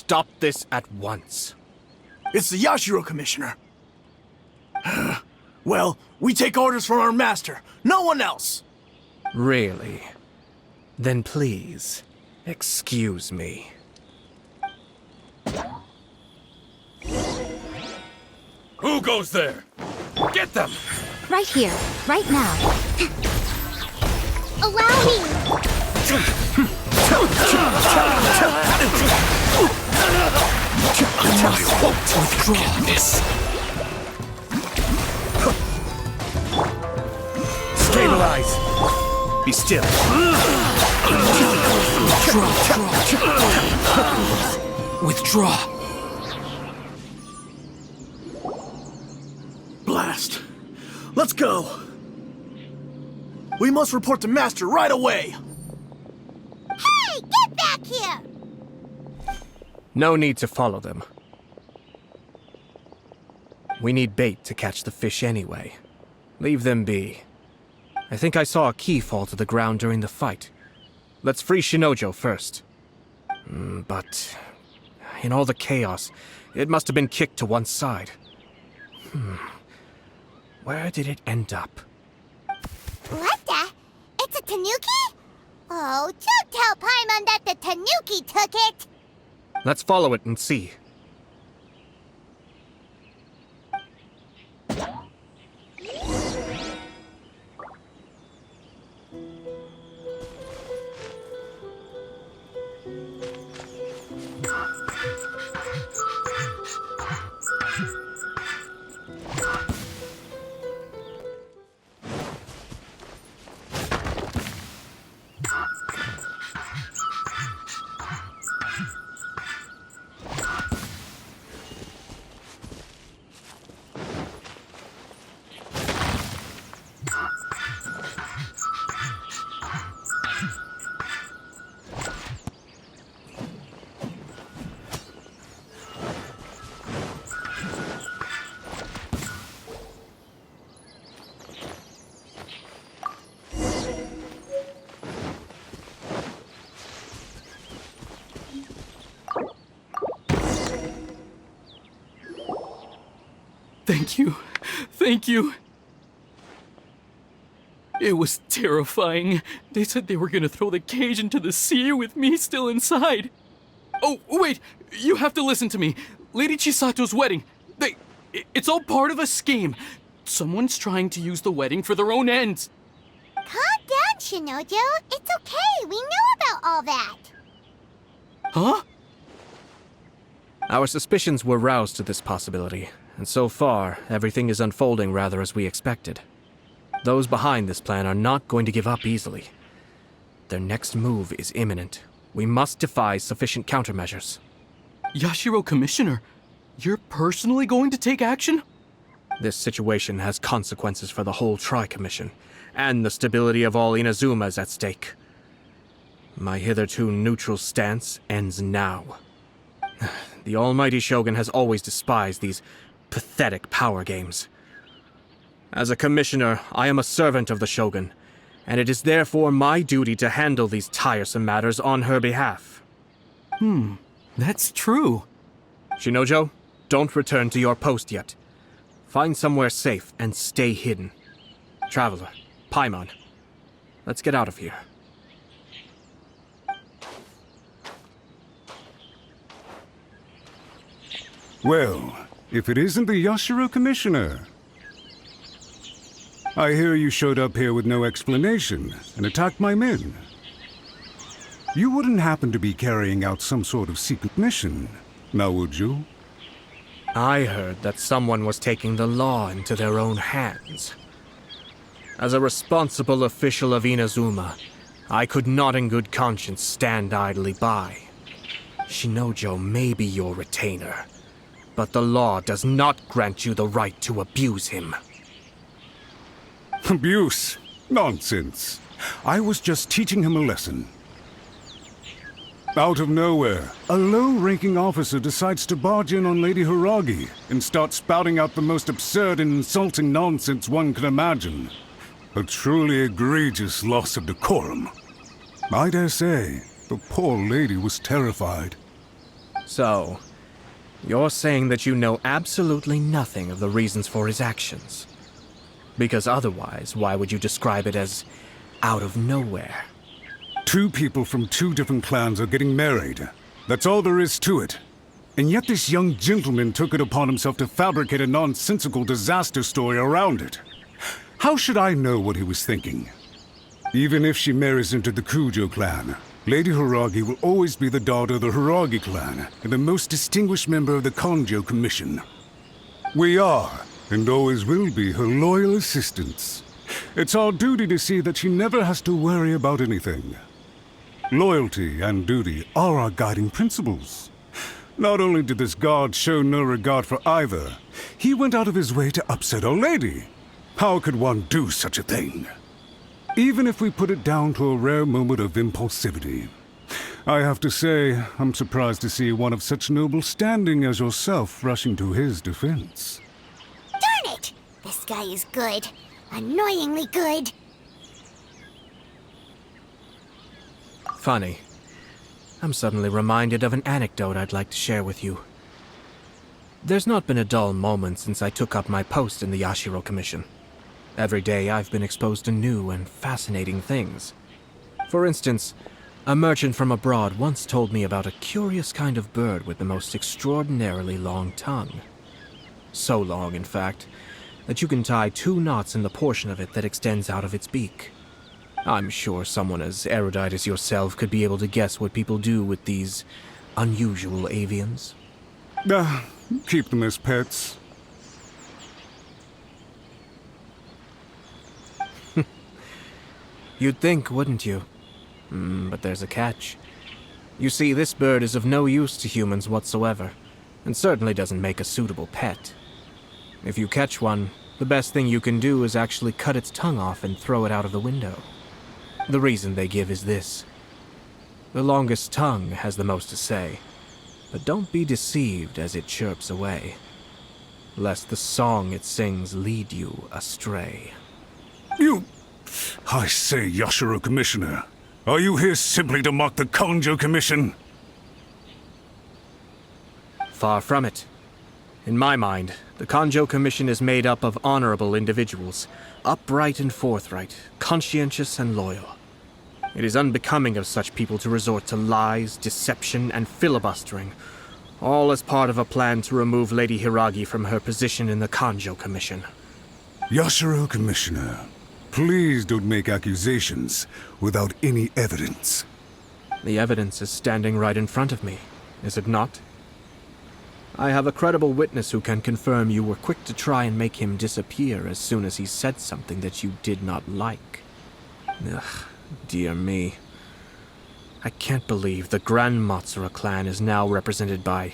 stop this at once. It's the Yashiro Commissioner. Well, we take orders from our master, no one else. Really? Then please, excuse me. Who goes there? Get them! Right here, right now. Allow me! I won't withdraw this. Stabilize! Be still. Withdraw. Blast. Let's go. We must report to Master right away. Hey, get back here! No need to follow them. We need bait to catch the fish anyway. Leave them be. I think I saw a key fall to the ground during the fight. Let's free Shinojo first. But in all the chaos, it must have been kicked to one side. Where did it end up? What the? It's a Tanuki? Oh, don't tell Paimon that the Tanuki took it! Let's follow it and see. Thank you. Thank you. It was terrifying. They said they were gonna throw the cage into the sea with me still inside. Oh, wait! You have to listen to me. Lady Chisato's wedding. It's all part of a scheme. Someone's trying to use the wedding for their own ends. Calm down, Shinojo. It's okay. We know about all that. Huh? Our suspicions were roused to this possibility, and so far, everything is unfolding rather as we expected. Those behind this plan are not going to give up easily. Their next move is imminent. We must devise sufficient countermeasures. Yashiro Commissioner, you're personally going to take action? This situation has consequences for the whole Tri-Commission, and the stability of all Inazuma is at stake. My hitherto neutral stance ends now. The almighty Shogun has always despised these pathetic power games. As a commissioner, I am a servant of the Shogun, and it is therefore my duty to handle these tiresome matters on her behalf. That's true. Shinojo, don't return to your post yet. Find somewhere safe and stay hidden. Traveler, Paimon, let's get out of here. Well, if it isn't the Yashiro Commissioner. I hear you showed up here with no explanation and attacked my men. You wouldn't happen to be carrying out some sort of secret mission, now would you? I heard that someone was taking the law into their own hands. As a responsible official of Inazuma, I could not in good conscience stand idly by. Shinojo may be your retainer, but the law does not grant you the right to abuse him. Abuse? Nonsense. I was just teaching him a lesson. Out of nowhere, a low-ranking officer decides to barge in on Lady Hiragi and start spouting out the most absurd and insulting nonsense one can imagine. A truly egregious loss of decorum. I dare say, the poor lady was terrified. So, you're saying that you know absolutely nothing of the reasons for his actions. Because otherwise, why would you describe it as out of nowhere? Two people from two different clans are getting married. That's all there is to it. And yet this young gentleman took it upon himself to fabricate a nonsensical disaster story around it. How should I know what he was thinking? Even if she marries into the Kujo clan, Lady Hiragi will always be the daughter of the Hiragi clan and the most distinguished member of the Kanjo Commission. We are, and always will be, her loyal assistants. It's our duty to see that she never has to worry about anything. Loyalty and duty are our guiding principles. Not only did this guard show no regard for either, he went out of his way to upset our lady. How could one do such a thing? Even if we put it down to a rare moment of impulsivity. I have to say, I'm surprised to see one of such noble standing as yourself rushing to his defense. Darn it! This guy is good. Annoyingly good. Funny. I'm suddenly reminded of an anecdote I'd like to share with you. There's not been a dull moment since I took up my post in the Yashiro Commission. Every day I've been exposed to new and fascinating things. For instance, a merchant from abroad once told me about a curious kind of bird with the most extraordinarily long tongue. So long, in fact, that you can tie 2 knots in the portion of it that extends out of its beak. I'm sure someone as erudite as yourself could be able to guess what people do with these unusual avians. Keep them as pets. You'd think, wouldn't you? But there's a catch. You see, this bird is of no use to humans whatsoever, and certainly doesn't make a suitable pet. If you catch one, the best thing you can do is actually cut its tongue off and throw it out of the window. The reason they give is this. The longest tongue has the most to say, but don't be deceived as it chirps away, lest the song it sings lead you astray. I say, Yashiro Commissioner, are you here simply to mock the Kanjo Commission? Far from it. In my mind, the Kanjo Commission is made up of honorable individuals, upright and forthright, conscientious and loyal. It is unbecoming of such people to resort to lies, deception, and filibustering, all as part of a plan to remove Lady Hiragi from her position in the Kanjo Commission. Yashiro Commissioner, please don't make accusations without any evidence. The evidence is standing right in front of me, is it not? I have a credible witness who can confirm you were quick to try and make him disappear as soon as he said something that you did not like. Ugh, dear me. I can't believe the Grand Matsura clan is now represented by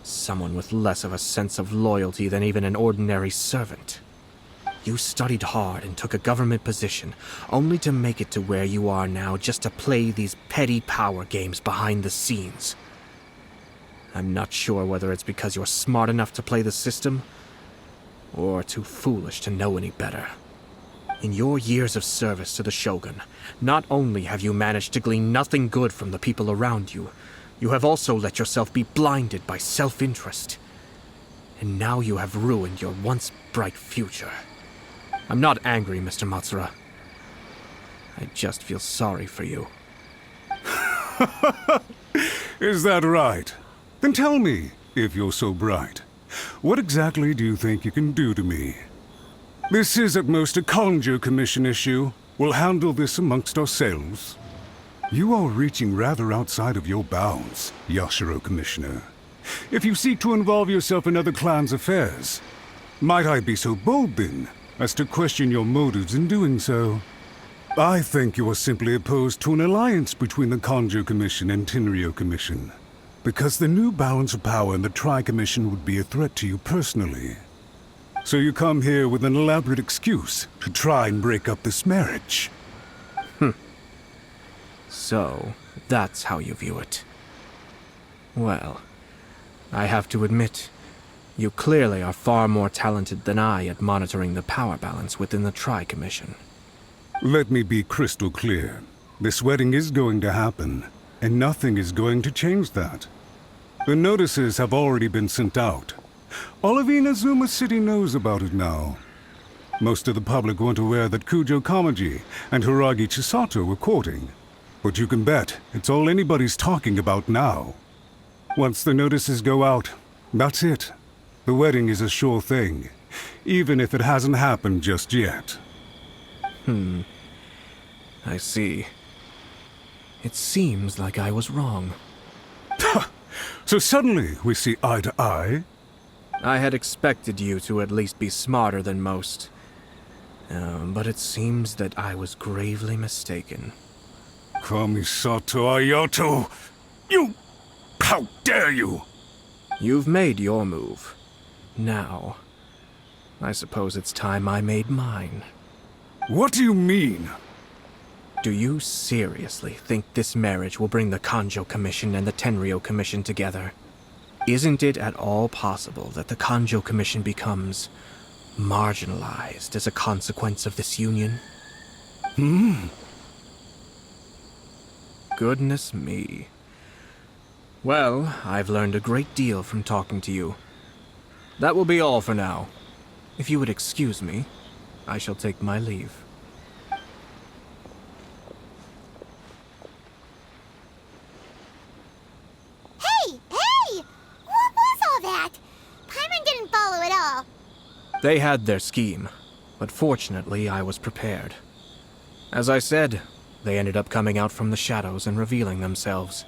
someone with less of a sense of loyalty than even an ordinary servant. You studied hard and took a government position, only to make it to where you are now just to play these petty power games behind the scenes. I'm not sure whether it's because you're smart enough to play the system, or too foolish to know any better. In your years of service to the Shogun, not only have you managed to glean nothing good from the people around you, you have also let yourself be blinded by self-interest. And now you have ruined your once bright future. I'm not angry, Mr. Matsura. I just feel sorry for you. Is that right? Then tell me, if you're so bright, what exactly do you think you can do to me? This is at most a Kanjo Commission issue. We'll handle this amongst ourselves. You are reaching rather outside of your bounds, Yashiro Commissioner. If you seek to involve yourself in other clans' affairs, might I be so bold then, as to question your motives in doing so? I think you are simply opposed to an alliance between the Kanjo Commission and Tenryo Commission, because the new balance of power in the Tri-Commission would be a threat to you personally. So you come here with an elaborate excuse to try and break up this marriage. So, that's how you view it. Well, I have to admit, you clearly are far more talented than I at monitoring the power balance within the Tri-Commission. Let me be crystal clear. This wedding is going to happen, and nothing is going to change that. The notices have already been sent out. All of Inazuma City knows about it now. Most of the public weren't aware that Kujo Kamaji and Hiragi Chisato were courting. But you can bet it's all anybody's talking about now. Once the notices go out, that's it. The wedding is a sure thing, even if it hasn't happened just yet. I see. It seems like I was wrong. So suddenly we see eye to eye? I had expected you to at least be smarter than most. But it seems that I was gravely mistaken. Kamisato Ayato! You... How dare you! You've made your move. Now, I suppose it's time I made mine. What do you mean? Do you seriously think this marriage will bring the Kanjo Commission and the Tenryou Commission together? Isn't it at all possible that the Kanjo Commission becomes marginalized as a consequence of this union? Goodness me. Well, I've learned a great deal from talking to you. That will be all for now. If you would excuse me, I shall take my leave. Hey! What was all that? Paimon didn't follow at all. They had their scheme, but fortunately I was prepared. As I said, they ended up coming out from the shadows and revealing themselves.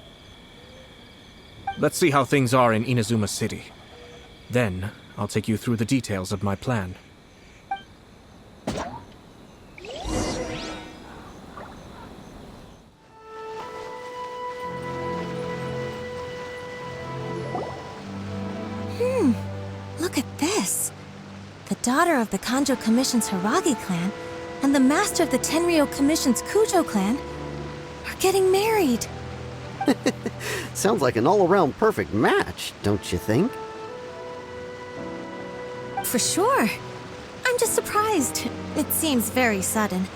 Let's see how things are in Inazuma City. Then, I'll take you through the details of my plan. Look at this. The daughter of the Kanjo Commission's Hiragi clan and the master of the Tenryou Commission's Kujo clan are getting married. Sounds like an all-around perfect match, don't you think? For sure. I'm just surprised. It seems very sudden.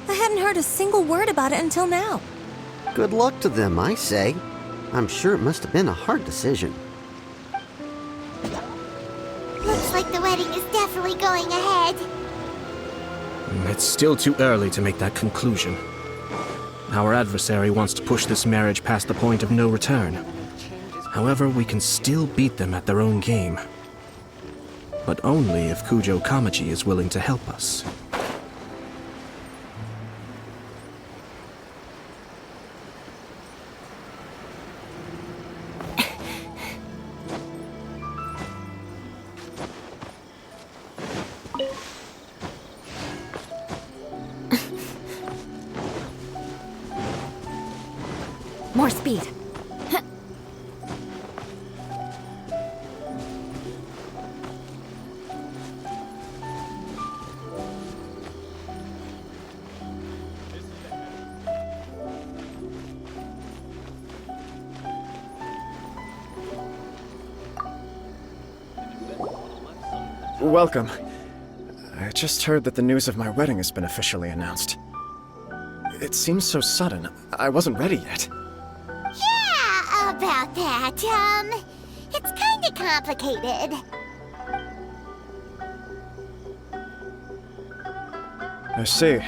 I hadn't heard a single word about it until now. Good luck to them, I say. I'm sure it must have been a hard decision. Looks like the wedding is definitely going ahead. It's still too early to make that conclusion. Our adversary wants to push this marriage past the point of no return. However, we can still beat them at their own game. But only if Kujo Kamaji is willing to help us. More speed. Welcome. I just heard that the news of my wedding has been officially announced. It seems so sudden. I wasn't ready yet. Yeah, about that. It's kinda complicated. I see.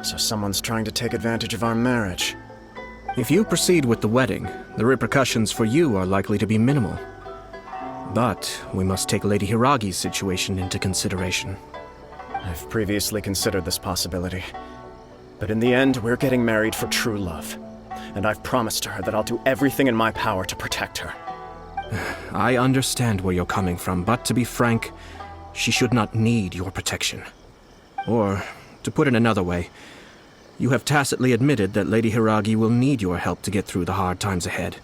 So someone's trying to take advantage of our marriage. If you proceed with the wedding, the repercussions for you are likely to be minimal. But we must take Lady Hiragi's situation into consideration. I've previously considered this possibility. But in the end, we're getting married for true love. And I've promised her that I'll do everything in my power to protect her. I understand where you're coming from, but to be frank, she should not need your protection. Or, to put it another way, you have tacitly admitted that Lady Hiragi will need your help to get through the hard times ahead,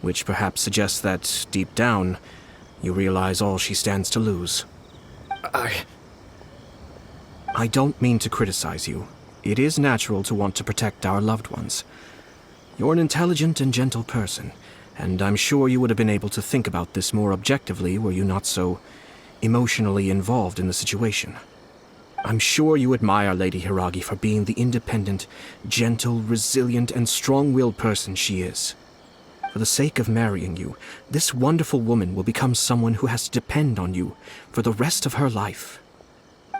which perhaps suggests that, deep down, you realize all she stands to lose. I don't mean to criticize you. It is natural to want to protect our loved ones. You're an intelligent and gentle person, and I'm sure you would have been able to think about this more objectively were you not so emotionally involved in the situation. I'm sure you admire Lady Hiragi for being the independent, gentle, resilient, and strong-willed person she is. For the sake of marrying you, this wonderful woman will become someone who has to depend on you for the rest of her life.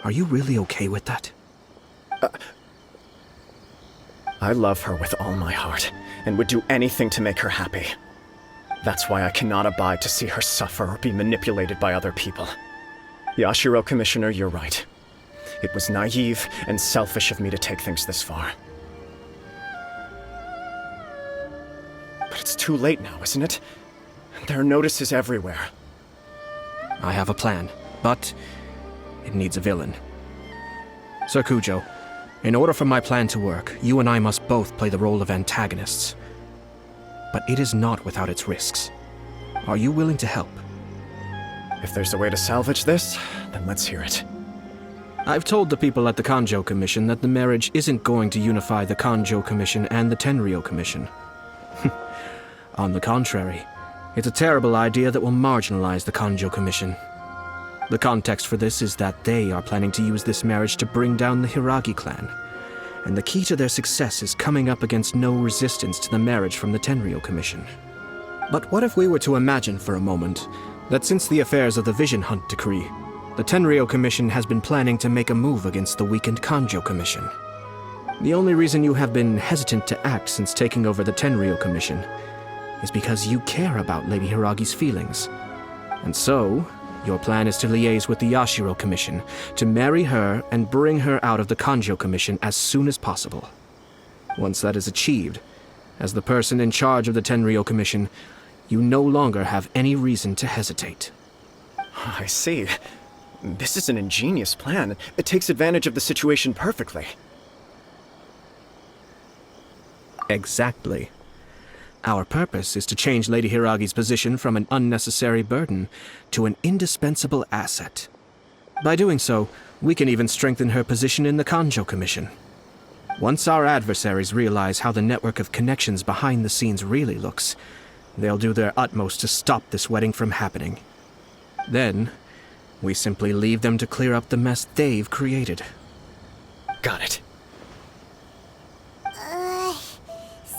Are you really okay with that? I love her with all my heart, and would do anything to make her happy. That's why I cannot abide to see her suffer or be manipulated by other people. Yashiro, Commissioner, you're right. It was naive and selfish of me to take things this far. But it's too late now, isn't it? There are notices everywhere. I have a plan, but it needs a villain. Sir Kujo, in order for my plan to work, you and I must both play the role of antagonists. But it is not without its risks. Are you willing to help? If there's a way to salvage this, then let's hear it. I've told the people at the Kanjo Commission that the marriage isn't going to unify the Kanjo Commission and the Tenryou Commission. On the contrary, it's a terrible idea that will marginalize the Kanjo Commission. The context for this is that they are planning to use this marriage to bring down the Hiragi clan, and the key to their success is coming up against no resistance to the marriage from the Tenryou Commission. But what if we were to imagine for a moment that since the affairs of the Vision Hunt Decree, the Tenryou Commission has been planning to make a move against the weakened Kanjo Commission? The only reason you have been hesitant to act since taking over the Tenryou Commission is because you care about Lady Hiragi's feelings. And so, your plan is to liaise with the Yashiro Commission, to marry her and bring her out of the Kanjo Commission as soon as possible. Once that is achieved, as the person in charge of the Tenryou Commission, you no longer have any reason to hesitate. I see. This is an ingenious plan. It takes advantage of the situation perfectly. Exactly. Our purpose is to change Lady Hiragi's position from an unnecessary burden to an indispensable asset. By doing so, we can even strengthen her position in the Kanjo Commission. Once our adversaries realize how the network of connections behind the scenes really looks, they'll do their utmost to stop this wedding from happening. Then, we simply leave them to clear up the mess they've created. Got it.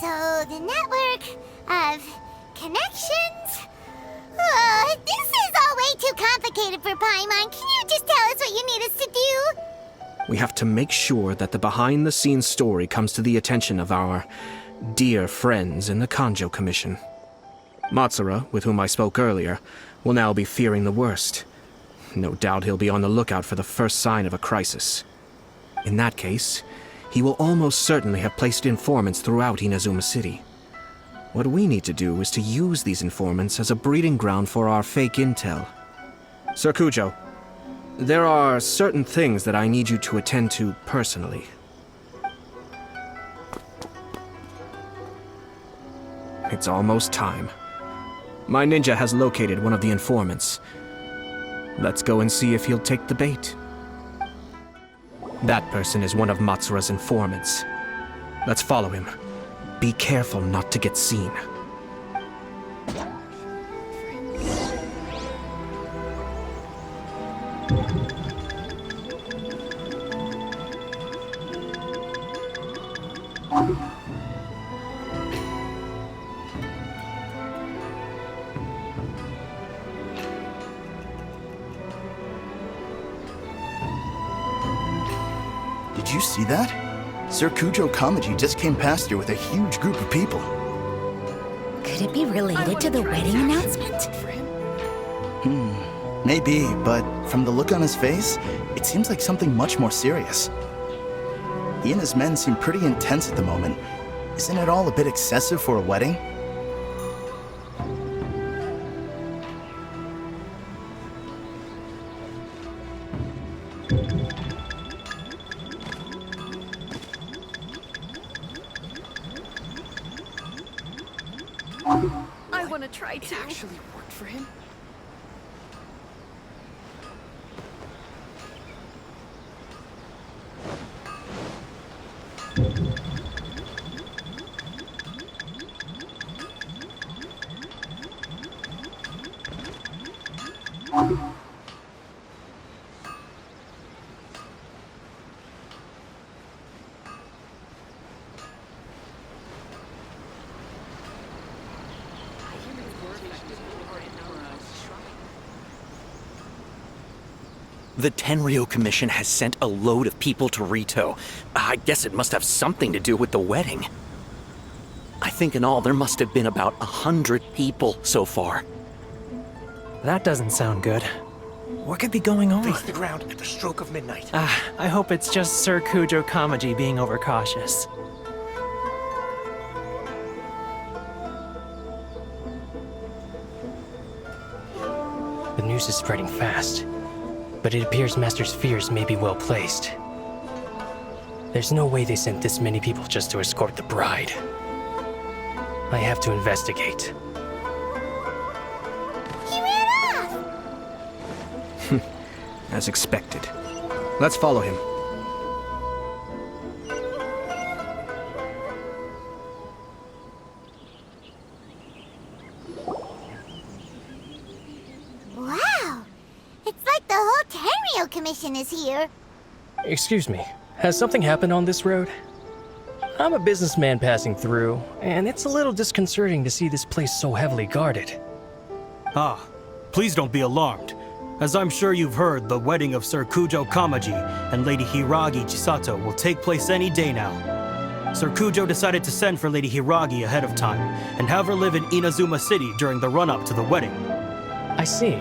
So the network of connections? This is all way too complicated for Paimon. Can you just tell us what you need us to do? We have to make sure that the behind-the-scenes story comes to the attention of our dear friends in the Kanjo Commission. Matsura, with whom I spoke earlier, will now be fearing the worst. No doubt he'll be on the lookout for the first sign of a crisis. In that case, he will almost certainly have placed informants throughout Inazuma City. What we need to do is to use these informants as a breeding ground for our fake intel. Sir Kujo, there are certain things that I need you to attend to personally. It's almost time. My ninja has located one of the informants. Let's go and see if he'll take the bait. That person is one of Matsura's informants. Let's follow him. Be careful not to get seen. Did you see that? Sir Kujo Kamaji just came past here with a huge group of people. Could it be related to the wedding announcement? Maybe, but from the look on his face, it seems like something much more serious. He and his men seem pretty intense at the moment. Isn't it all a bit excessive for a wedding? I want to try to. It actually worked for him? The Tenryo Commission has sent a load of people to Rito. I guess it must have something to do with the wedding. I think in all there must have been about 100 people so far. That doesn't sound good. What could be going on? Face the ground at the stroke of midnight. I hope it's just Sir Kujo Kamaji being overcautious. The news is spreading fast, but it appears Master's fears may be well placed. There's no way they sent this many people just to escort the bride. I have to investigate. He ran off! As expected. Let's follow him. Wow! It's like the whole Tenryo Commission is here. Excuse me, has something happened on this road? I'm a businessman passing through, and it's a little disconcerting to see this place so heavily guarded. Please don't be alarmed. As I'm sure you've heard, the wedding of Sir Kujo Kamaji and Lady Hiragi Chisato will take place any day now. Sir Kujo decided to send for Lady Hiragi ahead of time and have her live in Inazuma City during the run-up to the wedding. I see.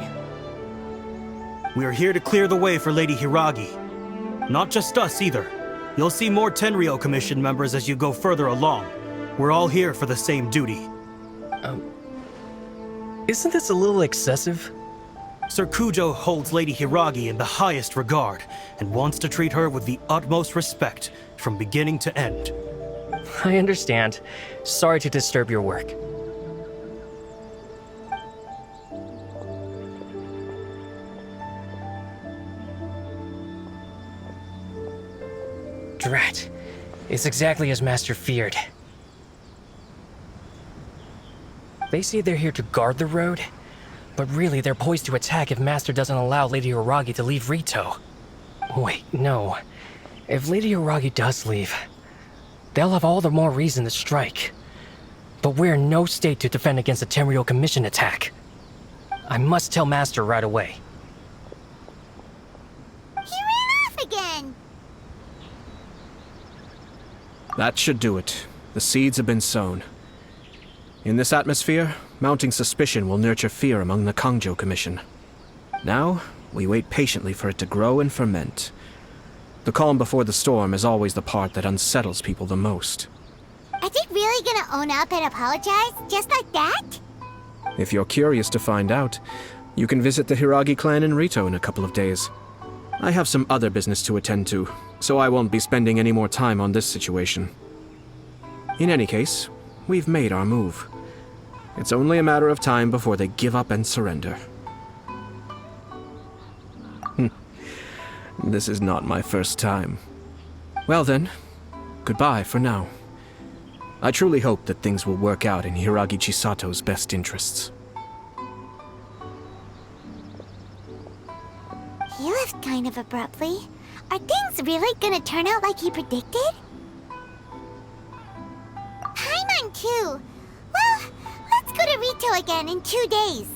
We are here to clear the way for Lady Hiragi. Not just us either. You'll see more Tenryo Commission members as you go further along. We're all here for the same duty. Isn't this a little excessive? Sir Kujo holds Lady Hiragi in the highest regard and wants to treat her with the utmost respect from beginning to end. I understand. Sorry to disturb your work. Drat. It's exactly as Master feared. They say they're here to guard the road, but really they're poised to attack if Master doesn't allow Lady Hiragi to leave Rito. Wait, no. If Lady Hiragi does leave, they'll have all the more reason to strike. But we're in no state to defend against a Tenryo Commission attack. I must tell Master right away. He ran off again! That should do it. The seeds have been sown. In this atmosphere, mounting suspicion will nurture fear among the Kangjo Commission. Now, we wait patiently for it to grow and ferment. The calm before the storm is always the part that unsettles people the most. Are they really gonna own up and apologize, just like that? If you're curious to find out, you can visit the Hiragi clan in Rito in a couple of days. I have some other business to attend to, so I won't be spending any more time on this situation. In any case, we've made our move. It's only a matter of time before they give up and surrender. This is not my first time. Well then, goodbye for now. I truly hope that things will work out in Hiragi Chisato's best interests. He left kind of abruptly. Are things really gonna turn out like he predicted? Paimon too. Well, let's go to Rito again in 2 days.